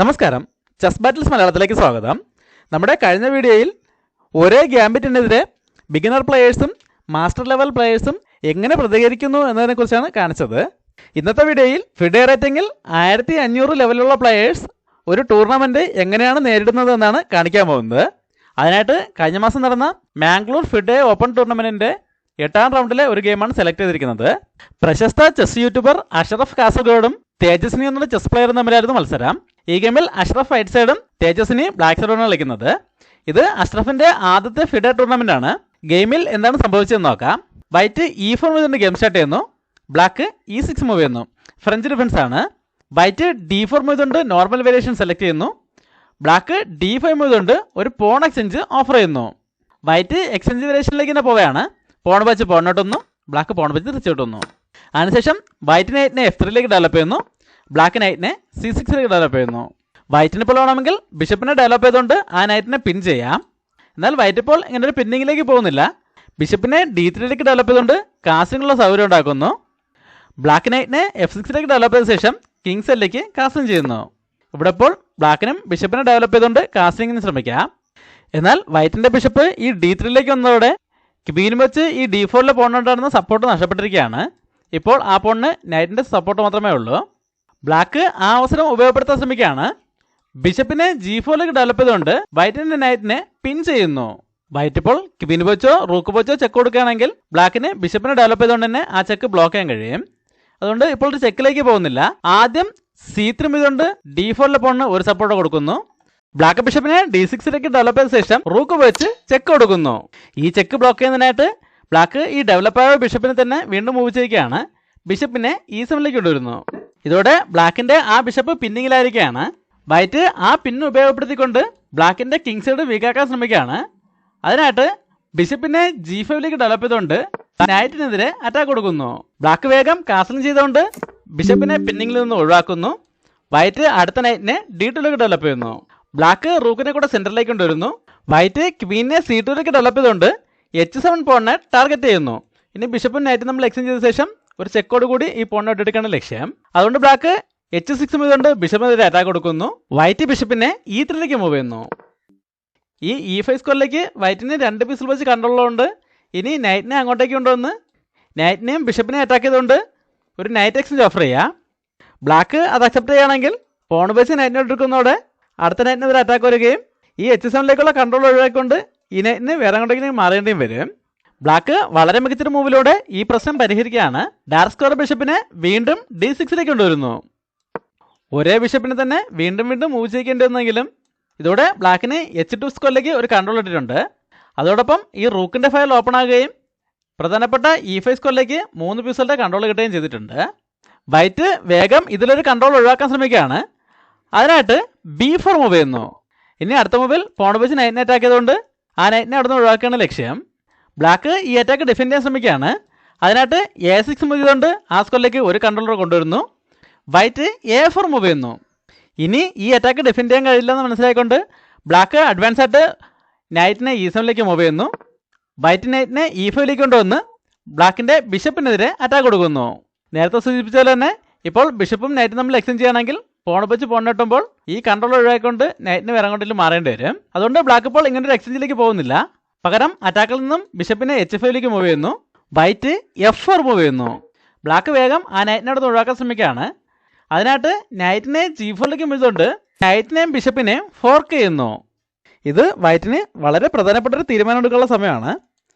നമസ്കാരം, chess battles മലയാളത്തിലേക്ക് സ്വാഗതം. നമ്മുടെ കഴിഞ്ഞ വീഡിയോയിൽ ഒരേ ഗാംബിറ്റിനെതിരെ ബിഗിനർ പ്ലെയേഴ്സും മാസ്റ്റർ ലെവൽ പ്ലെയേഴ്സും എങ്ങനെ പ്രതികരിക്കുന്നു എന്നതിനെക്കുറിച്ചാണ് കാണിച്ചത്. ഇന്നത്തെ വീഡിയോയിൽ ഫിഡെ റേറ്റിംഗിൽ 1500 ലെവലുള്ള പ്ലെയേഴ്സ് ഒരു ടൂർണമെൻറ്റ് എങ്ങനെയാണ് നേരിടുന്നത് എന്നാണ് കാണിക്കാൻ പോകുന്നത്. അതിനായിട്ട് കഴിഞ്ഞ മാസം നടന്ന മാംഗ്ലൂർ ഫിഡെ ഓപ്പൺ ടൂർണമെൻറ്റിൻ്റെ 8ാം റൗണ്ടിലെ ഒരു ഗെയിമാണ് സെലക്ട് ചെയ്തിരിക്കുന്നത്. പ്രശസ്ത ചെസ് യൂട്യൂബർ അഷ്റഫ് കാസർഗോഡും തേജസ്വിനി എന്നുള്ള ചെസ് പ്ലെയറും തമ്മിലായിരുന്നു മത്സരം. ഈ ഗെയിമിൽ അഷ്റഫ് വൈറ്റ് സൈഡും തേജസ്വിനി ബ്ലാക്ക് സൈഡുമാണ് കളിക്കുന്നത്. ഇത് അഷ്റഫിന്റെ ആദ്യത്തെ ഫിഡെ ടൂർണമെന്റ് ആണ്. ഗെയിമിൽ എന്താണ് സംഭവിച്ചതെന്ന് നോക്കാം. വൈറ്റ് E4 ചെയ്തുകൊണ്ട് ഗെയിം സ്റ്റാർട്ട് ചെയ്യുന്നു. ബ്ലാക്ക് E6 മൂവ് ചെയ്യുന്നു. ഫ്രഞ്ച് ഡിഫൻസ് ആണ്. വൈറ്റ് D4 ചെയ്തുകൊണ്ട് നോർമൽ വേരിയേഷൻ സെലക്ട് ചെയ്യുന്നു. ബ്ലാക്ക് D5 ചെയ്തുകൊണ്ട് ഒരു പോൺ എക്സ്ചേഞ്ച് ഓഫർ ചെയ്യുന്നു. വൈറ്റ് എക്സ്ചേഞ്ച് വേരിയേഷനിലേക്ക് തന്നെ പോവുകയാണ്. പോൺ വെച്ച് പോണിട്ടൊന്നു, ബ്ലാക്ക് പോൺ വെച്ച് തിരിച്ചിട്ടൊന്നു. അതിനുശേഷം വൈറ്റ് നൈറ്റിനെ F3ലേക്ക് ഡെവലപ്പ് ചെയ്യുന്നു. ബ്ലാക്ക് നൈറ്റിനെ C6ലേക്ക് ഡെവലപ്പ് ചെയ്യുന്നു. വൈറ്റിന് ഇപ്പോൾ വേണമെങ്കിൽ ബിഷപ്പിനെ ഡെവലപ്പ് ചെയ്തുകൊണ്ട് ആ നൈറ്റിനെ പിൻ ചെയ്യാം. എന്നാൽ വൈറ്റ് ഇപ്പോൾ ഇങ്ങനെ ഒരു പിന്നിങ്ങിലേക്ക് പോകുന്നില്ല. ബിഷപ്പിനെ D3ലേക്ക് ഡെവലപ്പ് ചെയ്തുകൊണ്ട് കാസ്റ്റിംഗുള്ള സൗകര്യം ഉണ്ടാക്കുന്നു. ബ്ലാക്ക് നൈറ്റിനെ F6ലേക്ക് ഡെവലപ്പ് ചെയ്ത ശേഷം കിങ്സ് എല്ലിലേക്ക് കാസ്റ്റിംഗ് ചെയ്യുന്നു. ഇവിടെ ഇപ്പോൾ ബ്ലാക്കിനും ബിഷപ്പിനെ ഡെവലപ്പ് ചെയ്തുകൊണ്ട് കാസ്റ്റിംഗിന് ശ്രമിക്കാം. എന്നാൽ വൈറ്റിൻ്റെ ബിഷപ്പ് ഈ D3ലേക്ക് വന്നതോടെ ക്വീനും വെച്ച് ഈ D4ലെ പോണിനുണ്ടായിരുന്ന സപ്പോർട്ട് നഷ്ടപ്പെട്ടിരിക്കുകയാണ്. ഇപ്പോൾ ആ പോണിന് നൈറ്റിൻ്റെ സപ്പോർട്ട് മാത്രമേ ഉള്ളൂ. ബ്ലാക്ക് ആ അവസരം ഉപയോഗപ്പെടുത്താൻ ശ്രമിക്കുകയാണ്. ബിഷപ്പിനെ G4ലേക്ക് ഡെവലപ്പ് ചെയ്തുകൊണ്ട് വൈറ്റിൻ്റെ നൈറ്റിനെ പിൻ ചെയ്യുന്നു. വൈറ്റ് ഇപ്പോൾ ക്വീൻ വെച്ചോ റൂക്ക് വെച്ചോ ചെക്ക് കൊടുക്കുകയാണെങ്കിൽ ബ്ലാക്കിന് ബിഷപ്പിനെ ഡെവലപ്പ് ചെയ്തുകൊണ്ട് തന്നെ ആ ചെക്ക് ബ്ലോക്ക് ചെയ്യാൻ കഴിയും. അതുകൊണ്ട് ഇപ്പോൾ ഒരു ചെക്കിലേക്ക് പോകുന്നില്ല. ആദ്യം C3 ചെയ്തുകൊണ്ട് D4ലെ പോണിന് ഒരു സപ്പോർട്ട് കൊടുക്കുന്നു. ബ്ലാക്ക് ബിഷപ്പിനെ D6ലേക്ക് ഡെവലപ്പ് ചെയ്ത ശേഷം റൂക്ക് വെച്ച് ചെക്ക് കൊടുക്കുന്നു. ഈ ചെക്ക് ബ്ലോക്ക് ചെയ്യുന്നതിനായിട്ട് ബ്ലാക്ക് ഈ ഡെവലപ്പായ ബിഷപ്പിനെ തന്നെ വീണ്ടും മൂവ് ചെയ്യുകയാണ്. ബിഷപ്പിനെ E7ലേക്ക് കൊണ്ടുവരുന്നു. ഇതോടെ ബ്ലാക്കിന്റെ ആ ബിഷപ്പ് പിന്നിങ്ങിലായിരിക്കുകയാണ്. വൈറ്റ് ആ പിന്ന് ഉപയോഗപ്പെടുത്തിക്കൊണ്ട് ബ്ലാക്കിന്റെ കിങ് സൈഡ് വീക്കാക്കാൻ ശ്രമിക്കുകയാണ്. അതിനായിട്ട് ബിഷപ്പിനെ G5ലേക്ക് ഡെവലപ്പ് ചെയ്തുകൊണ്ട് നൈറ്റിനെതിരെ അറ്റാക്ക് കൊടുക്കുന്നു. ബ്ലാക്ക് വേഗം കാസ്റ്റിംഗ് ചെയ്തുകൊണ്ട് ബിഷപ്പിനെ പിന്നിങ്ങിൽ നിന്ന് ഒഴിവാക്കുന്നു. വൈറ്റ് അടുത്ത നൈറ്റിനെ D2ലേക്ക് ഡെവലപ്പ് ചെയ്യുന്നു. ബ്ലാക്ക് റൂക്കിനെ കൂടെ സെന്ററിലേക്ക് കൊണ്ടുവരുന്നു. വൈറ്റ് ക്വീനെ C2ലേക്ക് ഡെവലപ്പ് ചെയ്തുകൊണ്ട് H7 പോണിനെ ടാർഗറ്റ് ചെയ്യുന്നു. ഇനി ബിഷപ്പും നൈറ്റും നമ്മൾ എക്സ്ചേഞ്ച് ചെയ്ത ശേഷം ഒരു ചെക്കോട് കൂടി ഈ പോണിനെ ഇട്ടെടുക്കാണ് ലക്ഷ്യം. അതുകൊണ്ട് ബ്ലാക്ക് H6 ചെയ്തുകൊണ്ട് ബിഷപ്പിനെതിരെ അറ്റാക്ക് കൊടുക്കുന്നു. വൈറ്റ് ബിഷപ്പിനെ E3ലേക്ക് മൂവ് ചെയ്യുന്നു. ഈ E5 സ്ക്വയറിലേക്ക് വൈറ്റിന് 2 പീസിൽ വെച്ച് കണ്ടുള്ളതുകൊണ്ട് ഇനി നൈറ്റിനെ അങ്ങോട്ടേക്ക് കൊണ്ടുവന്ന് നൈറ്റിനെയും ബിഷപ്പിനെയും അറ്റാക്ക് ചെയ്തുകൊണ്ട് ഒരു നൈറ്റ് എക്സ്ചേഞ്ച് ഓഫർ ചെയ്യുക. ബ്ലാക്ക് അത് അക്സെപ്റ്റ് ചെയ്യുകയാണെങ്കിൽ പോൺ വെച്ച് നൈറ്റിനെ എടുക്കുന്നതോടെ അടുത്ത നൈറ്റിനെതിരെ അറ്റാക്ക് വരികയും ഈ H7ലേക്കുള്ള കൺട്രോൾ ഒഴിവാക്കിക്കൊണ്ട് ഈ നൈറ്റിന് വേറെ അങ്ങോട്ടേക്ക് മാറേണ്ടിയും വരും. ബ്ലാക്ക് വളരെ മികച്ചൊരു മൂവിലൂടെ ഈ പ്രശ്നം പരിഹരിക്കുകയാണ്. ഡാർക്ക് സ്ക്വയർ ബിഷപ്പിനെ വീണ്ടും D6ലേക്ക് കൊണ്ടുവരുന്നു. ഒരേ ബിഷപ്പിനെ തന്നെ വീണ്ടും വീണ്ടും മൂവ് ചെയ്യേണ്ടി വന്നെങ്കിലും ഇതോടെ ബ്ലാക്കിന് H2 സ്ക്വയറിലേക്ക് ഒരു കൺട്രോൾ ഇട്ടിട്ടുണ്ട്. അതോടൊപ്പം ഈ റൂക്കിൻ്റെ ഫയൽ ഓപ്പൺ ആകുകയും പ്രധാനപ്പെട്ട E5 സ്ക്വയറിലേക്ക് 3 പീസുകളുടെ കൺട്രോൾ കിട്ടുകയും ചെയ്തിട്ടുണ്ട്. വൈറ്റ് വേഗം ഇതിലൊരു കൺട്രോൾ ഒഴിവാക്കാൻ ശ്രമിക്കുകയാണ്. അതിനായിട്ട് B4 മൂവ് ചെയ്യുന്നു. ഇനി അടുത്ത മൂവിൽ പോൺ വെച്ച് നൈറ്റിനെ അറ്റാക്ക് ചെയ്തുകൊണ്ട് ആ നൈറ്റിനെ അവിടെ നിന്ന് ഒഴിവാക്കുകയാണ് ലക്ഷ്യം. ബ്ലാക്ക് ഈ അറ്റാക്ക് ഡിഫെൻഡ് ചെയ്യാൻ ശ്രമിക്കുകയാണ്. അതിനായിട്ട് A6 മൂവ് ചെയ്തുകൊണ്ട് ആ സ്ക്വയറിലേക്ക് ഒരു കൺട്രോളർ കൊണ്ടുവരുന്നു. വൈറ്റ് A4 മൂവ് ചെയ്യുന്നു. ഇനി ഈ അറ്റാക്ക് ഡിഫെൻഡ് ചെയ്യാൻ കഴിയില്ലെന്ന് മനസ്സിലായിക്കൊണ്ട് ബ്ലാക്ക് അഡ്വാൻസ് ആയിട്ട് നൈറ്റിനെ E7ലേക്ക് മൂവ് ചെയ്യുന്നു. വൈറ്റ് നൈറ്റിനെ E5ലേക്ക് കൊണ്ടുവന്ന് ബ്ലാക്കിൻ്റെ ബിഷപ്പിനെതിരെ അറ്റാക്ക് കൊടുക്കുന്നു. നേരത്തെ സൂചിപ്പിച്ച പോലെ തന്നെ ഇപ്പോൾ ബിഷപ്പും നൈറ്റും തമ്മിൽ എക്സ്ചേഞ്ച് ചെയ്യണമെങ്കിൽ പോൺ വെച്ച് പോണിട്ടുമ്പോൾ ഈ കൺട്രോൾ ഒഴിവാക്കിക്കൊണ്ട് നൈറ്റിന് വേറെ അങ്ങോട്ടേക്ക് മാറേണ്ടി വരും. അതുകൊണ്ട് ബ്ലാക്ക് ഇപ്പോൾ ഇങ്ങനെ ഒരു എക്സ്ചേഞ്ചിലേക്ക് പോകുന്നില്ല. പകരം അറ്റാക്കിൽ നിന്നും ബിഷപ്പിനെ H5ലേക്ക് മൂവ് ചെയ്യുന്നു. വൈറ്റ് F4 മൂവ് ചെയ്യുന്നു. ബ്ലാക്ക് വേഗം ആ നൈറ്റിനെ അവിടെ ഒഴിവാക്കാൻ ശ്രമിക്കുകയാണ്. അതിനായിട്ട് നൈറ്റിനെ G4ലേക്ക് മൂവ് ചെയ്തുകൊണ്ട് നൈറ്റിനെയും ബിഷപ്പിനെയും ഫോർക്ക് ചെയ്യുന്നു. ഇത് വൈറ്റിന് വളരെ പ്രധാനപ്പെട്ട ഒരു തീരുമാനം എടുക്കാനുള്ള സമയമാണ്.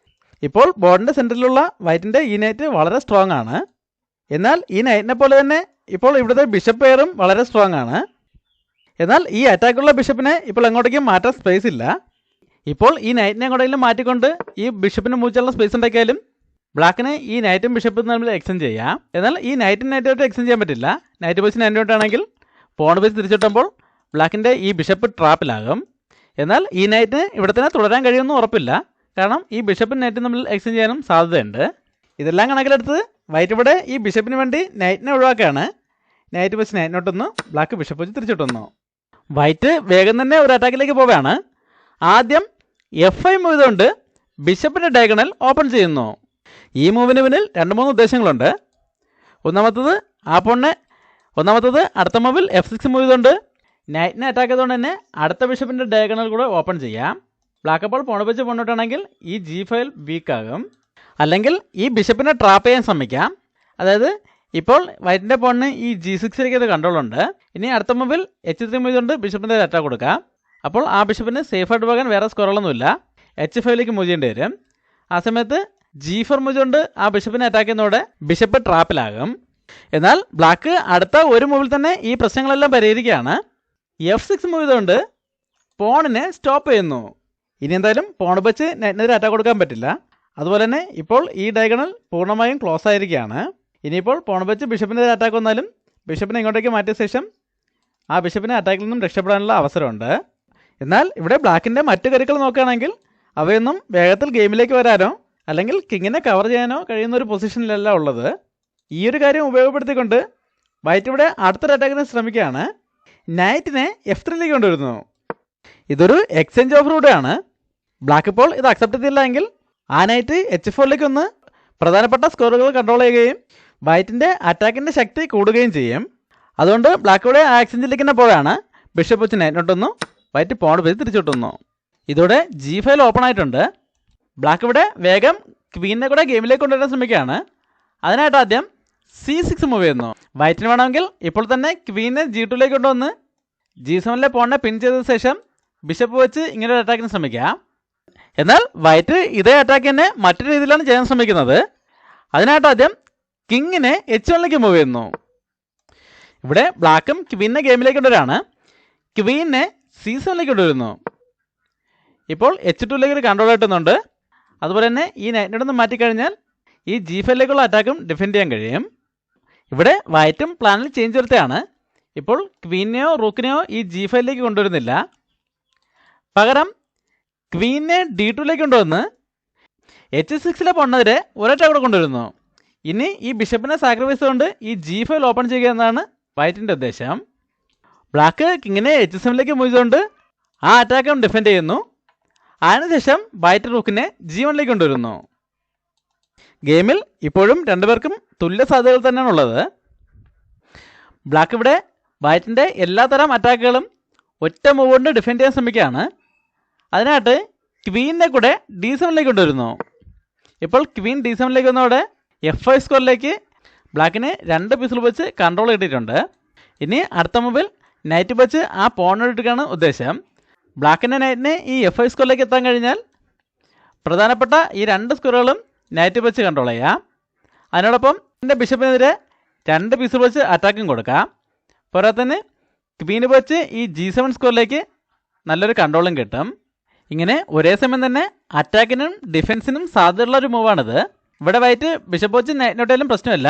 ഇപ്പോൾ ബോർഡിൻ്റെ സെൻറ്ററിലുള്ള വൈറ്റിൻ്റെ ഈ നൈറ്റ് വളരെ സ്ട്രോങ് ആണ്. എന്നാൽ ഈ നൈറ്റിനെ പോലെ തന്നെ ഇപ്പോൾ ഇവിടുത്തെ ബിഷപ്പ് പെയറും വളരെ സ്ട്രോങ് ആണ്. എന്നാൽ ഈ അറ്റാക്കുള്ള ബിഷപ്പിനെ ഇപ്പോൾ എങ്ങോട്ടേക്കും മാറ്റാൻ സ്പേസ് ഇല്ല. ഇപ്പോൾ ഈ നൈറ്റിനെ എങ്ങോട്ടെങ്കിലും മാറ്റിക്കൊണ്ട് ഈ ബിഷപ്പിന് മൂച്ചുള്ള സ്പേസ് ഉണ്ടാക്കിയാലും ബ്ലാക്കിന് ഈ നൈറ്റും ബിഷപ്പും തമ്മിൽ എക്സ്ചേഞ്ച് ചെയ്യാം. എന്നാൽ ഈ നൈറ്റും നൈറ്റായിട്ട് എക്സ്ചേഞ്ച് ചെയ്യാൻ പറ്റില്ല. നൈറ്റ് ബേസ് നൈറ്റായിട്ടാണെങ്കിൽ പോൺ ബേസ് തിരിച്ചിട്ടുമ്പോൾ ബ്ലാക്കിൻ്റെ ഈ ബിഷപ്പ് ട്രാപ്പിലാകും. എന്നാൽ ഈ നൈറ്റിന് ഇവിടെ തന്നെ തുടരാൻ കഴിയുമെന്ന് ഉറപ്പില്ല. കാരണം ഈ ബിഷപ്പും നൈറ്റും തമ്മിൽ എക്സ്ചേഞ്ച് ചെയ്യാനും സാധ്യതയുണ്ട്. ഇതെല്ലാം കണക്കിലെടുത്ത് വൈറ്റ് ഇവിടെ ഈ ബിഷപ്പിന് വേണ്ടി നൈറ്റിനെ ഒഴിവാക്കുകയാണ്. നൈറ്റ് വെച്ച് നൈറ്റിനോട്ടൊന്ന് ബ്ലാക്ക് ബിഷപ്പ് വെച്ച് തിരിച്ചിട്ടൊന്നു. വൈറ്റ് വേഗം തന്നെ ഒരു അറ്റാക്കിലേക്ക് പോവുകയാണ്. ആദ്യം F5 മൂവ് ചെയ്തുകൊണ്ട് ബിഷപ്പിൻ്റെ ഡയഗണൽ ഓപ്പൺ ചെയ്യുന്നു. ഈ മൂവിന് പിന്നിൽ 2-3 ഉദ്ദേശങ്ങളുണ്ട്. ഒന്നാമത്തത് അടുത്ത മൂവിൽ F6 മൂവ് ചെയ്തുകൊണ്ട് നൈറ്റിനെ അറ്റാക്ക് ചെയ്തുകൊണ്ട് തന്നെ അടുത്ത ബിഷപ്പിൻ്റെ ഡയഗണൽ കൂടെ ഓപ്പൺ ചെയ്യാം. ബ്ലാക്ക് അപ്പോൾ പോൺ വെച്ച് മുന്നോട്ടാണെങ്കിൽ ഈ G5 വീക്കാകും. അല്ലെങ്കിൽ ഈ ബിഷപ്പിനെ ട്രാപ്പ് ചെയ്യാൻ ശ്രമിക്കാം. അതായത് ഇപ്പോൾ വൈറ്റിൻ്റെ പോണിന് ഈ G6ലേക്ക് അത് കൺട്രോളുണ്ട്. ഇനി അടുത്ത മൂവിൽ H3 മൂവ് കൊണ്ട് ബിഷപ്പിൻ്റെ അറ്റാക്ക് കൊടുക്കാം. അപ്പോൾ ആ ബിഷപ്പിന് സേഫായിട്ട് പോകാൻ വേറെ സ്കോറുകളൊന്നുമില്ല. H5ലേക്ക് മൂവ് ചെയ്യേണ്ടി വരും. ആ സമയത്ത് G4 മൂവ് കൊണ്ട് ആ ബിഷപ്പിനെ അറ്റാക്ക് ചെയ്യുന്നതോടെ ബിഷപ്പ് ട്രാപ്പിലാകും. എന്നാൽ ബ്ലാക്ക് അടുത്ത ഒരു മൂവിൽ തന്നെ ഈ പ്രശ്നങ്ങളെല്ലാം പരിഹരിക്കുകയാണ്. F6 മൂവ് ചെയ്തുകൊണ്ട് പോണിനെ സ്റ്റോപ്പ് ചെയ്യുന്നു. ഇനി എന്തായാലും പോൺ വെച്ച് നെറ്റിനെതിരെ അറ്റാക്ക് കൊടുക്കാൻ പറ്റില്ല. അതുപോലെ തന്നെ ഇപ്പോൾ ഈ ഡയഗണൽ പൂർണ്ണമായും ക്ലോസ് ആയിരിക്കുകയാണ്. ഇനിയിപ്പോൾ പോൺ വെച്ച് ബിഷപ്പിനെതിരെ അറ്റാക്ക് വന്നാലും ബിഷപ്പിനെ ഇങ്ങോട്ടേക്ക് മാറ്റിയ ശേഷം ആ ബിഷപ്പിനെ അറ്റാക്കിൽ നിന്നും രക്ഷപ്പെടാനുള്ള അവസരമുണ്ട്. എന്നാൽ ഇവിടെ ബ്ലാക്കിൻ്റെ മറ്റു കരുക്കൾ നോക്കുകയാണെങ്കിൽ അവയൊന്നും വേഗത്തിൽ ഗെയിമിലേക്ക് വരാനോ അല്ലെങ്കിൽ കിങ്ങിനെ കവർ ചെയ്യാനോ കഴിയുന്ന ഒരു പൊസിഷനിലല്ല ഉള്ളത്. ഈ ഒരു കാര്യം ഉപയോഗപ്പെടുത്തിക്കൊണ്ട് വൈറ്റ് ഇവിടെ അടുത്തൊരു അറ്റാക്കിന് ശ്രമിക്കുകയാണ്. നൈറ്റിനെ F3ലേക്ക് കൊണ്ടുവരുന്നു. ഇതൊരു എക്സ്ചേഞ്ച് ഓഫ് റൂട്ടാണ്. ബ്ലാക്ക് ഇപ്പോൾ ഇത് അക്സെപ്റ്റ് ചെയ്തില്ല എങ്കിൽ ആ നൈറ്റ് H4ലേക്ക് ഒന്ന് പ്രധാനപ്പെട്ട സ്കോറുകൾ കൺട്രോൾ ചെയ്യുകയും വൈറ്റിൻ്റെ അറ്റാക്കിൻ്റെ ശക്തി കൂടുകയും ചെയ്യും. അതുകൊണ്ട് ബ്ലാക്ക് ഇവിടെ ആ എക്സ്ചേഞ്ചിലേക്ക് തന്നെ പോവുകയാണ്. ബിഷപ്പ് വെച്ച് നൈറ്റിനോട്ടൊന്നു, വൈറ്റ് പോൺ വെച്ച് തിരിച്ചിട്ടുന്നു. ഇതോടെ G5 ഓപ്പൺ ആയിട്ടുണ്ട്. ബ്ലാക്ക് ഇവിടെ വേഗം ക്വീനിനെ കൂടെ ഗെയിമിലേക്ക് കൊണ്ടുവരാൻ ശ്രമിക്കുകയാണ്. അതിനായിട്ട് ആദ്യം C6 മൂവ് ചെയ്യുന്നു. വൈറ്റിന് വേണമെങ്കിൽ ഇപ്പോൾ തന്നെ ക്വീനെ G2ലേക്ക് കൊണ്ടുവന്ന് G7ലെ പോണിനെ പിൻ ചെയ്ത ശേഷം ബിഷപ്പ് വെച്ച് ഇങ്ങനെ ഒരു അറ്റാക്കിന് ശ്രമിക്കാം. എന്നാൽ വൈറ്റ് ഇതേ അറ്റാക്ക് തന്നെ മറ്റൊരു രീതിയിലാണ് ചെയ്യാൻ ശ്രമിക്കുന്നത്. അതിനായിട്ട് ആദ്യം കിങ്ങിനെ H1ലേക്ക് മൂവ് ചെയ്യുന്നു. ഇവിടെ ബ്ലാക്കും ക്വീനെ ഗെയിമിലേക്ക് കൊണ്ടുവരാണ്. ക്വീനെ C7ലേക്ക് കൊണ്ടുവരുന്നു. ഇപ്പോൾ H2ലേക്ക് കൺട്രോൾ കിട്ടുന്നുണ്ട്. അതുപോലെ തന്നെ ഈ നൈറ്റിനോട് നിന്ന് മാറ്റിക്കഴിഞ്ഞാൽ ഈ G5ലേക്കുള്ള അറ്റാക്കും ഡിഫെൻഡ് ചെയ്യാൻ കഴിയും. ഇവിടെ വൈറ്റും പ്ലാനിൽ ചേഞ്ച് വരുത്തുകയാണ്. ഇപ്പോൾ ക്വീനെയോ റൂക്കിനെയോ ഈ G5ലേക്ക് കൊണ്ടുവരുന്നില്ല. പകരം ക്വീനെ D2ലേക്ക് കൊണ്ടുവന്ന് H6ലെ പോണിനെതിരെ ഒരറ്റാക്ക് കൂടെ കൊണ്ടുവരുന്നു. ഇനി ഈ ബിഷപ്പിനെ സാക്രിഫൈസ് കൊണ്ട് ഈ G5 ഓപ്പൺ ചെയ്യുക എന്നതാണ് വൈറ്റിൻ്റെ ഉദ്ദേശം. ബ്ലാക്ക് കിങ്ങിനെ H7ലേക്ക് മൂവ് ചെയ്തുകൊണ്ട് ആ അറ്റാക്കും ഡിഫെൻഡ് ചെയ്യുന്നു. അതിനുശേഷം വൈറ്റ് റൂക്കിനെ G1ലേക്ക് കൊണ്ടുവരുന്നു. ഗെയിമിൽ ഇപ്പോഴും രണ്ടുപേർക്കും തുല്യ സാധ്യതകൾ തന്നെയാണ് ഉള്ളത്. ബ്ലാക്ക് ഇവിടെ വൈറ്റിൻ്റെ എല്ലാത്തരം അറ്റാക്കുകളും ഒറ്റ മൂവ് കൊണ്ട് ഡിഫെൻഡ് ചെയ്യാൻ ശ്രമിക്കുകയാണ്. അതിനായിട്ട് ക്വീനിനെ കൂടെ D7ലേക്ക് കൊണ്ടുവരുന്നു. ഇപ്പോൾ ക്വീൻ D7ലേക്ക് വന്നതോടെ F5 സ്കോറിലേക്ക് ബ്ലാക്കിന് 2 പീസുകൾ വെച്ച് കൺട്രോൾ കിട്ടിയിട്ടുണ്ട്. ഇനി അടുത്ത മൂവിൽ നൈറ്റ് വെച്ച് ആ പോണിട്ടാണ് ഉദ്ദേശം. ബ്ലാക്കിൻ്റെ നൈറ്റിന് ഈ F5 സ്കോറിലേക്ക് എത്താൻ കഴിഞ്ഞാൽ പ്രധാനപ്പെട്ട ഈ 2 സ്കോറുകളും നൈറ്റ് വെച്ച് കൺട്രോൾ ചെയ്യാം. അതിനോടൊപ്പം എൻ്റെ ബിഷപ്പിനെതിരെ 2 പീസുകൾ വെച്ച് അറ്റാക്കും കൊടുക്കാം. പോരാത്തതിന് ക്വീന് വെച്ച് ഈ G7 സ്കോറിലേക്ക് നല്ലൊരു കൺട്രോളും കിട്ടും. ഇങ്ങനെ ഒരേ സമയം തന്നെ അറ്റാക്കിനും ഡിഫെൻസിനും സാധ്യതയുള്ള ഒരു മൂവാണിത്. ഇവിടെ വൈറ്റ് ബിഷപ്പ് വെച്ച് നൈറ്റിനോട്ടായാലും പ്രശ്നമില്ല,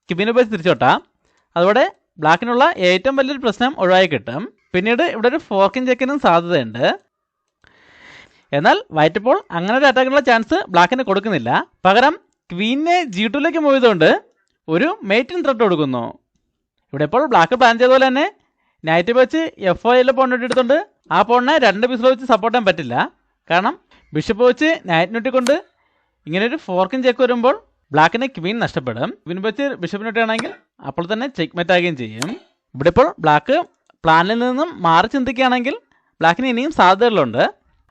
ക്വീനെ വെച്ച് തിരിച്ചോട്ടാം. അതോടെ ബ്ലാക്കിനുള്ള ഏറ്റവും വലിയൊരു പ്രശ്നം ഒഴിവായി കിട്ടും. പിന്നീട് ഇവിടെ ഒരു ഫോർക്കിംഗ് ചെക്കിനും സാധ്യതയുണ്ട്. എന്നാൽ വൈറ്റ് ഇപ്പോൾ അങ്ങനെ ഒരു അറ്റാക്കിനുള്ള ചാൻസ് ബ്ലാക്കിന് കൊടുക്കുന്നില്ല. പകരം ക്വീനെ G2ലേക്ക് മൂവ് ചെയ്തുകൊണ്ട് ഒരു മേറ്റിംഗ് ത്രെട്ട് കൊടുക്കുന്നു. ഇവിടെ ഇപ്പോൾ ബ്ലാക്ക് പ്ലാൻ ചെയ്ത പോലെ തന്നെ നൈറ്റ് വെച്ച് F5ലെ പോണിട്ട് എടുത്തുകൊണ്ട് ആ പോണിനെ 2 പീസുകൾ വെച്ച് സപ്പോർട്ട് ചെയ്യാൻ പറ്റില്ല. കാരണം ബിഷപ്പ് വെച്ച് നൈറ്റിനൊട്ടിക്കൊണ്ട് ഇങ്ങനെ ഒരു ഫോർക്കിംഗ് ചെക്ക് വരുമ്പോൾ ബ്ലാക്കിന് ക്വീൻ നഷ്ടപ്പെടും. ക്വീൻ വെച്ച് ബിഷപ്പിനൊട്ടാണെങ്കിൽ അപ്പോൾ തന്നെ ചെക്ക് മെറ്റ് ആകുകയും ചെയ്യും. ഇവിടെ ഇപ്പോൾ ബ്ലാക്ക് പ്ലാനിൽ നിന്നും മാറി ചിന്തിക്കുകയാണെങ്കിൽ ബ്ലാക്കിന് ഇനിയും സാധ്യതകളുണ്ട്.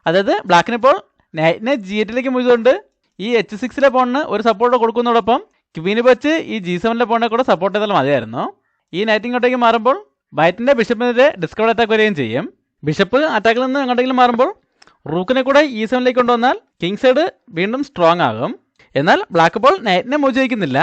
അതായത് ബ്ലാക്കിനിപ്പോൾ നൈറ്റിനെ G8ലേക്ക് മൂവ് ചെയ്തുകൊണ്ട് ഈ H6ലെ പോണിന് ഒരു സപ്പോർട്ട് കൊടുക്കുന്നതോടൊപ്പം ക്വീന് വെച്ച് ഈ G7ലെ പോണിനെ കൂടെ സപ്പോർട്ട് ചെയ്താൽ മതിയായിരുന്നു. ഈ നൈറ്റ് ഇങ്ങോട്ടേക്ക് മാറുമ്പോൾ വൈറ്റിൻ്റെ ബിഷപ്പിനെതിരെ ഡിസ്കവർ അറ്റാക്ക് വരികയും ചെയ്യും. ബിഷപ്പ് അറ്റാക്കിൽ നിന്ന് എങ്ങോട്ടെങ്കിലും മാറുമ്പോൾ റൂക്കിനെ കൂടെ E7ലേക്ക് കൊണ്ടുവന്നാൽ കിങ് സൈഡ് വീണ്ടും സ്ട്രോങ് ആകും. എന്നാൽ ബ്ലാക്ക് ഇപ്പോൾ നൈറ്റിനെ മൂവ് ചെയ്യിക്കുന്നില്ല.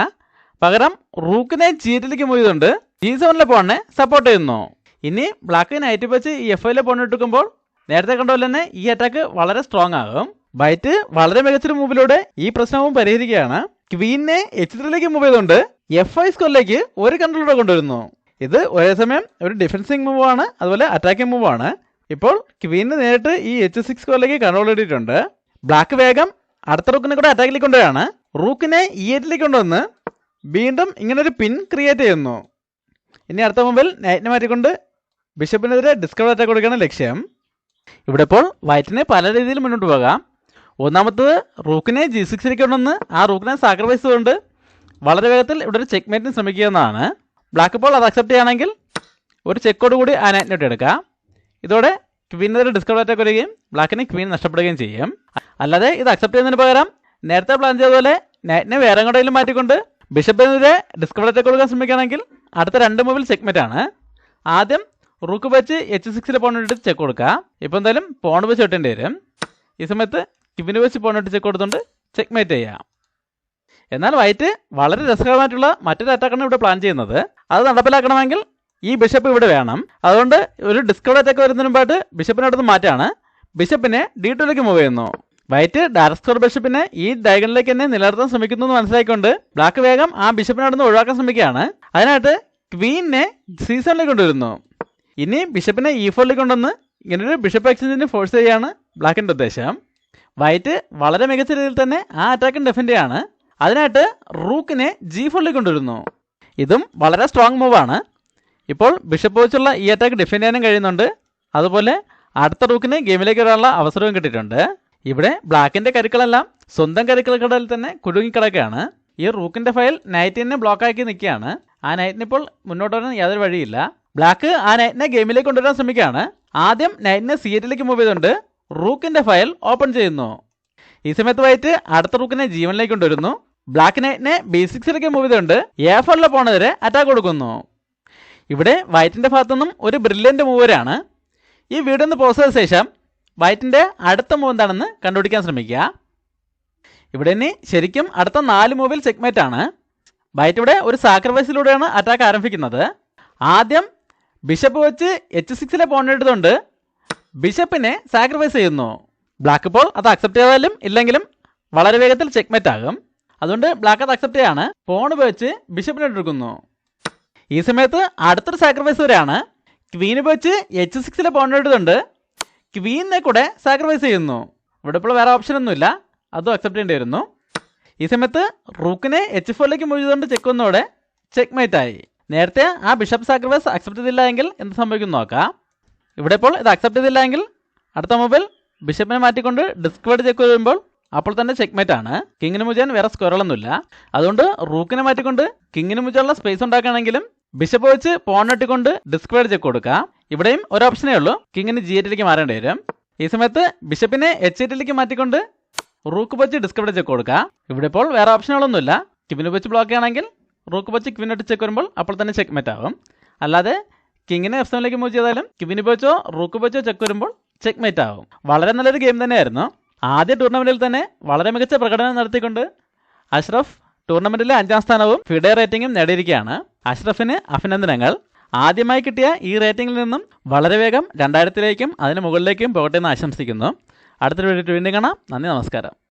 പകരം റൂക്കിനെ G8ലേക്ക് മൂവ് ചെയ്തുകൊണ്ട് G7ലെ പോണിനെ സപ്പോർട്ട് ചെയ്യുന്നു. ഇനി ബ്ലാക്ക് നൈറ്റ് വെച്ച് ഈ F5ലെ പോണിട്ട് എടുക്കുമ്പോൾ നേരത്തെ കണ്ട പോലെ തന്നെ ഈ അറ്റാക്ക് വളരെ സ്ട്രോങ് ആകും. വൈറ്റ് വളരെ മികച്ചൊരു മൂവിലൂടെ ഈ പ്രശ്നവും പരിഹരിക്കുകയാണ്. ക്വീനെ H3ലേക്ക് മൂവ് ചെയ്തുകൊണ്ട് F5 സ്കോറിലേക്ക് ഒരു കൺട്രോളൂടെ കൊണ്ടുവരുന്നു. ഇത് ഒരേ സമയം ഒരു ഡിഫെൻസിങ് മൂവാണ്, അതുപോലെ അറ്റാക്കിംഗ് മൂവാണ്. ഇപ്പോൾ ക്വീന് നേരിട്ട് ഈ H6 സ്കോറിലേക്ക് കൺട്രോൾ ഇട്ടിട്ടുണ്ട്. ബ്ലാക്ക് വേഗം അടുത്ത റൂക്കിനെ കൂടെ അറ്റാക്കിലേക്ക് കൊണ്ടുവരികയാണ്. റൂക്കിനെ E8ലേക്ക് കൊണ്ടുവന്ന് വീണ്ടും ഇങ്ങനൊരു പിൻ ക്രിയേറ്റ് ചെയ്യുന്നു. ഇനി അടുത്ത മുമ്പിൽ നൈറ്റിനെ മാറ്റിക്കൊണ്ട് ബിഷപ്പിനെതിരെ ഡിസ്കവർ അറ്റാക്ക് കൊടുക്കുകയാണ് ലക്ഷ്യം. ഇവിടെ ഇപ്പോൾ വൈറ്റിനെ പല രീതിയിൽ മുന്നോട്ട് പോകാം. ഒന്നാമത്തത് റൂക്കിനെ G6ലേക്ക് കൊണ്ടുവന്ന് ആ റൂക്കിനെ സാക്രിഫൈസ് ചെയ്തുകൊണ്ട് വളരെ വേഗത്തിൽ ഇവിടെ ഒരു ചെക്ക് മേറ്റിന് ശ്രമിക്കുക എന്നതാണ്. ബ്ലാക്ക് ഇപ്പോൾ അത് അക്സെപ്റ്റ് ചെയ്യുകയാണെങ്കിൽ ഒരു ചെക്കോട് കൂടി ആ നൈറ്റിനോട്ട് എടുക്കുക. ഇതോടെ ക്വീനിന് ഡിസ്കവർ അറ്റാക്ക് വരികയും ബ്ലാക്കിന് ക്വീൻ നഷ്ടപ്പെടുകയും ചെയ്യും. അല്ലാതെ ഇത് അക്സെപ്റ്റ് ചെയ്യുന്നതിന് പകരം നേരത്തെ പ്ലാൻ ചെയ്തതുപോലെ നൈറ്റിനെ വേറെ എങ്ങോട്ടെങ്കിലും മാറ്റിക്കൊണ്ട് ബിഷപ്പിനെതിരെ ഡിസ്കവർ അറ്റാക്ക് കൊടുക്കാൻ ശ്രമിക്കുകയാണെങ്കിൽ അടുത്ത 2 മൂവിൽ ചെക്ക്മേറ്റ് ആണ്. ആദ്യം റൂക്ക് വെച്ച് H6 പോണിട്ട് ചെക്ക് കൊടുക്കുക. ഇപ്പോൾ എന്തായാലും പോൺ വെച്ച് വെട്ടേണ്ടി വരും. ഈ സമയത്ത് ക്വീന് വെച്ച് പോണിട്ട് ചെക്ക് കൊടുത്തുകൊണ്ട് ചെക്ക്മേറ്റ് ചെയ്യാം. എന്നാൽ വൈറ്റ് വളരെ രസകരമായിട്ടുള്ള മറ്റൊരു അറ്റാക്കാണ് ഇവിടെ പ്ലാൻ ചെയ്യുന്നത്. അത് നടപ്പിലാക്കണമെങ്കിൽ ഈ ബിഷപ്പ് ഇവിടെ വേണം. അതുകൊണ്ട് ഒരു ഡിസ്കവർ അറ്റാക്ക് വരുന്നതിന് മുമ്പായിട്ട് ബിഷപ്പിനടുത്ത് മാറ്റാണ്. ബിഷപ്പിനെ D2 മൂവ് ചെയ്യുന്നു. വൈറ്റ് ഡയറക്റ്റ് സ്ക്വയർ ബിഷപ്പിനെ ഈ ഡയഗണിലേക്ക് തന്നെ നിലനിർത്താൻ ശ്രമിക്കുന്നു എന്ന് മനസ്സിലാക്കിക്കൊണ്ട് ബ്ലാക്ക് വേഗം ആ ബിഷപ്പിനടുത്ത് ഒഴിവാക്കാൻ ശ്രമിക്കുകയാണ്. അതിനായിട്ട് ക്വീനിനെ C7 കൊണ്ടുവരുന്നു. ഇനി ബിഷപ്പിനെ E4 കൊണ്ടുവന്ന് ഇങ്ങനൊരു ബിഷപ്പ് എക്സ്ചേഞ്ചിന് ഫോഴ്സ് ചെയ്യുകയാണ് ബ്ലാക്കിൻ്റെ ഉദ്ദേശം. വൈറ്റ് വളരെ മികച്ച രീതിയിൽ തന്നെ ആ അറ്റാക്കിന് ഡിഫെൻഡ് ചെയ്യാണ്. അതിനായിട്ട് റൂക്കിനെ G4 കൊണ്ടുവരുന്നു. ഇതും വളരെ സ്ട്രോങ് മൂവാണ്. ഇപ്പോൾ ബിഷപ്പ് വെച്ചുള്ള ഈ അറ്റാക്ക് ഡിഫെൻഡ് ചെയ്യാനും കഴിയുന്നുണ്ട്. അതുപോലെ അടുത്ത റൂക്കിന് ഗെയിമിലേക്ക് വരാനുള്ള അവസരവും കിട്ടിയിട്ടുണ്ട്. ഇവിടെ ബ്ലാക്കിൻ്റെ കരുക്കളെല്ലാം സ്വന്തം കരുക്കൾക്കിടയിൽ തന്നെ കുടുങ്ങിക്കിടക്കുകയാണ്. ഈ റൂക്കിൻ്റെ ഫയൽ നൈറ്റിനെ ബ്ലോക്കാക്കി നിൽക്കുകയാണ്. ആ നൈറ്റിന് ഇപ്പോൾ മുന്നോട്ട് വരാൻ യാതൊരു വഴിയില്ല. ബ്ലാക്ക് ആ നൈറ്റിനെ ഗെയിമിലേക്ക് കൊണ്ടുവരാൻ ശ്രമിക്കുകയാണ്. ആദ്യം നൈറ്റിനെ C8 മൂവ് ചെയ്തുകൊണ്ട് റൂക്കിൻ്റെ ഫയൽ ഓപ്പൺ ചെയ്യുന്നു. ഈ സമയത്ത് വൈറ്റ് അടുത്ത റൂക്കിനെ G1 കൊണ്ടുവരുന്നു. ബ്ലാക്ക് നൈറ്റിനെ B6 മൂവ് ചെയ്തുകൊണ്ട് A4 പോണതിരെ അറ്റാക്ക് കൊടുക്കുന്നു. ഇവിടെ വൈറ്റിൻ്റെ ഭാഗത്തുനിന്നും ഒരു ബ്രില്യൻ്റ് മൂവരാണ്. ഈ വീഡിയോ ഒന്ന് പോസ് ചെയ്ത ശേഷം വൈറ്റിൻ്റെ അടുത്ത മൂവ് എന്താണെന്ന് കണ്ടുപിടിക്കാൻ ശ്രമിക്കുക. ഇവിടെ ഇനി ശരിക്കും അടുത്ത 4 മൂവിൽ ചെക്ക്മേറ്റ് ആണ്. വൈറ്റ് ഇവിടെ ഒരു സാക്രിഫൈസിലൂടെയാണ് അറ്റാക്ക് ആരംഭിക്കുന്നത്. ആദ്യം ബിഷപ്പ് വെച്ച് H6 പോണെടുത്തുകൊണ്ട് ബിഷപ്പിനെ സാക്രിഫൈസ് ചെയ്യുന്നു. ബ്ലാക്ക് ഇപ്പോൾ അത് അക്സെപ്റ്റ് ചെയ്താലും ഇല്ലെങ്കിലും വളരെ വേഗത്തിൽ ചെക്ക്മേറ്റ് ആകും. അതുകൊണ്ട് ബ്ലാക്ക് അത് അക്സെപ്റ്റ് ചെയ്യാണ്. പോൺ വെച്ച് ബിഷപ്പിനെ എടുക്കുന്നു. ഈ സമയത്ത് അടുത്തൊരു സാക്രിഫൈസ് വരെയാണ്. ക്വീന് വെച്ച് H6 പോണെടുത്തുകൊണ്ട് ക്വീനിനെ കൂടെ സാക്രിഫൈസ് ചെയ്യുന്നു. ഇവിടെ ഇപ്പോൾ വേറെ ഓപ്ഷൻ ഒന്നുമില്ല, അതും അക്സെപ്റ്റ് ചെയ്യേണ്ടി വരുന്നു. ഈ സമയത്ത് റൂക്കിനെ H4 മൂവ് ചെയ്തുകൊണ്ട് ചെക്ക് വന്നതോടെ ചെക്ക്മേറ്റ് ആയി. നേരത്തെ ആ ബിഷപ്പ് സാക്രിഫൈസ് അക്സെപ്റ്റ് ചെയ്തില്ല എങ്കിൽ എന്ത് സംഭവിക്കും നോക്കാം. ഇവിടെ ഇപ്പോൾ ഇത് അക്സെപ്റ്റ് ചെയ്തില്ല എങ്കിൽ അടുത്ത മൂവിൽ ബിഷപ്പിനെ മാറ്റിക്കൊണ്ട് ഡിസ്കവേർഡ് ചെക്ക് വരുമ്പോൾ അപ്പോൾ തന്നെ ചെക്ക്മേറ്റ് ആണ്. കിങ്ങിന് മുജാൻ വേറെ സ്ക്വയറുകളൊന്നുമില്ല. അതുകൊണ്ട് റൂക്കിനെ മാറ്റിക്കൊണ്ട് കിങ്ങിന് മുജാനുള്ള സ്പേസ് ഉണ്ടാക്കുകയാണെങ്കിലും ബിഷപ്പ് വെച്ച് പോൺ ഇട്ടുകൊണ്ട് ഡിസ്കവേർഡ് ചെക്ക് കൊടുക്കുക. ഇവിടെയും ഒരു ഓപ്ഷനേ ഉള്ളൂ, കിങ്ങിന് G8 മാറേണ്ടി വരും. ഈ സമയത്ത് ബിഷപ്പിനെ H8 മാറ്റിക്കൊണ്ട് റൂക്ക് വെച്ച് ഡിസ്കവേർഡ് ചെക്ക് കൊടുക്കുക. ഇവിടെ ഇപ്പോൾ വേറെ ഓപ്ഷനുകളൊന്നുമില്ല. ക്വീന് വെച്ച് ബ്ലോക്ക് ചെയ്യണമെങ്കിൽ റൂക്ക് വെച്ച് ക്വീനോട്ട് ചെക്ക് വരുമ്പോൾ അപ്പോൾ തന്നെ ചെക്ക്മേറ്റ് ആകും. അല്ലാതെ കിങ്ങിനെ F7 മൂവ് ചെയ്താലും ക്വീന് വെച്ചോ റൂക്ക് വെച്ചോ ചെക്ക് വരുമ്പോൾ ചെക്ക്മേറ്റ് ആകും. വളരെ നല്ലൊരു ഗെയിം തന്നെയായിരുന്നു. ആദ്യ ടൂർണമെൻറ്റിൽ തന്നെ വളരെ മികച്ച പ്രകടനം നടത്തിക്കൊണ്ട് അഷ്റഫ് ടൂർണമെൻറ്റിലെ 5ാം സ്ഥാനവും ഫിഡെ റേറ്റിംഗും നേടിയിരിക്കുകയാണ്. അഷ്റഫിന് അഭിനന്ദനങ്ങൾ. ആദ്യമായി കിട്ടിയ ഈ റേറ്റിംഗിൽ നിന്നും വളരെ വേഗം 2000-ലേക്കും അതിന് മുകളിലേക്കും പോകട്ടെ എന്ന് ആശംസിക്കുന്നു. അടുത്തൊരു വീഡിയോ വീണ്ടും കാണാം. നന്ദി, നമസ്കാരം.